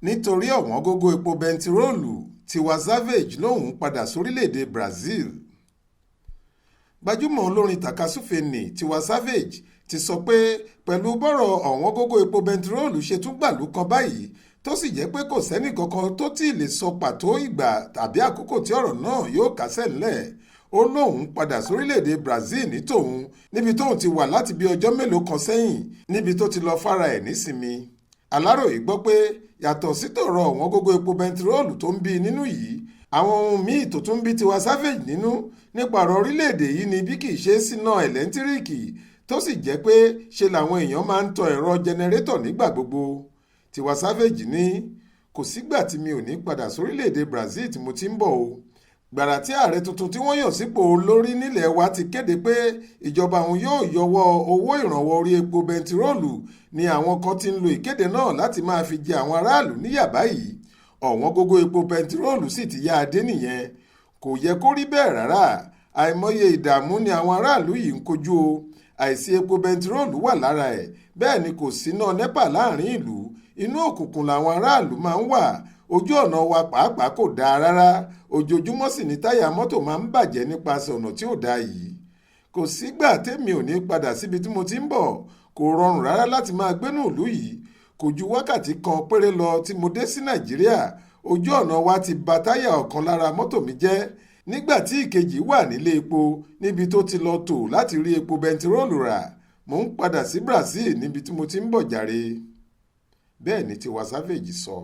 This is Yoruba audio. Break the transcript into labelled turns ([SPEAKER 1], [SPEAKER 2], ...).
[SPEAKER 1] nítorí ọ̀wọ́ngógó epo bẹntiróòlù Tiwa Savage lòun padà sórílẹ̀-èdè Brazil. Gbajúmọ̀ olórin tàkasúfèé ní Tiwa Savage ti sọ pé pẹ̀lú bọ́rọ̀ ọ̀wọ́ngógó epo bẹntiróòlù ṣe tún gbàlú kan báyìí tó sì jẹ́ pé kò sẹ́nì kankan tó tí ì lè sọ pàtó ìgbà tàbí àkókò tí ọ̀rọ̀ náà yóò kásẹ̀ ńlẹ̀, ó lóun padà sórílẹ̀-èdè Brazil ní tòun níbi tóun ti wà láti bí ọjọ́ mélòó kan sẹ́yìn níbi tó ti lọ fara ẹ̀ nísinmi. Aláròyé gbọ́ pé yàtọ̀ sí tọ̀rọ̀ ọ̀wọ́ngógó epo bẹntiróòlù tó ń bí nínú yìí, àwọn ohun míì tó tún bí Tiwa Savage nínú nípa ọ̀rọ̀ orílẹ̀-èdè yìí ni bí kì í ṣe síná ẹ̀lẹ́ńtíríìkì tó sì jẹ́ pé ṣe làwọn èèyàn máa ń tọ ẹ̀rọ jẹnẹrétọ̀ nígbà gbogbo. Tiwa Savage ní kò sígbà tí mi ò ní padà sórílẹ̀-èdè Brazil tí mo ti ń bọ̀ o. Gbàrà tí ààrẹ tuntun tí wọ́n yàn sípò olórí nílẹ̀ wa ti kéde pé ìjọba òun yóò yọwọ́ owó ìrànwọ́ orí epo bẹntiróòlù ni àwọn kan ti ń lo ìkéde náà láti máa fi jẹ àwọn aráàlú níyà báyìí. Ọ̀wọ́ngógó epo bẹntiróòlù sì ti yá adé nìyẹn. Kò yẹ kó rí bẹ́ẹ̀ rárá. Àìmọye ìdààmú ni àwọn aráàlú yìí ń kojú o. Àìsí epo bẹntiróòlù wà lára ẹ̀, bẹ́ẹ̀ ni kò síná nẹ́pà láàrin ìlú. Inú òkùnkùn làwọn aráàlú máa ń wà. Ojú ọ̀nà wa pàápàá kò dáa rárá. Ojoojúmọ́ sì ni táyà mọ́tò máa ń bàjẹ́ nípasẹ̀ ọ̀nà tí ò dáa yìí. Kò sígbà tèmi ò ní padà síbi tí mo ti ń bọ̀. Kò rọrùn rárá láti máa gbénú ìlú yìí. Kò ju wákàtí kan péré lọ tí mo dé sí Nàìjíríà. Ojú ọ̀nà wa ti ba táyà ọ̀kan lára mọ́tò mi jẹ́ nígbà tí ìkejì wà nílé epo níbi tó ti lọ tò láti rí epo bẹntiróòlù rà. Mo ń padà sí Brazil níbi tí mo ti ń bọ̀ jàre. Bẹ́ẹ̀ ni Tiwa Savage sọ.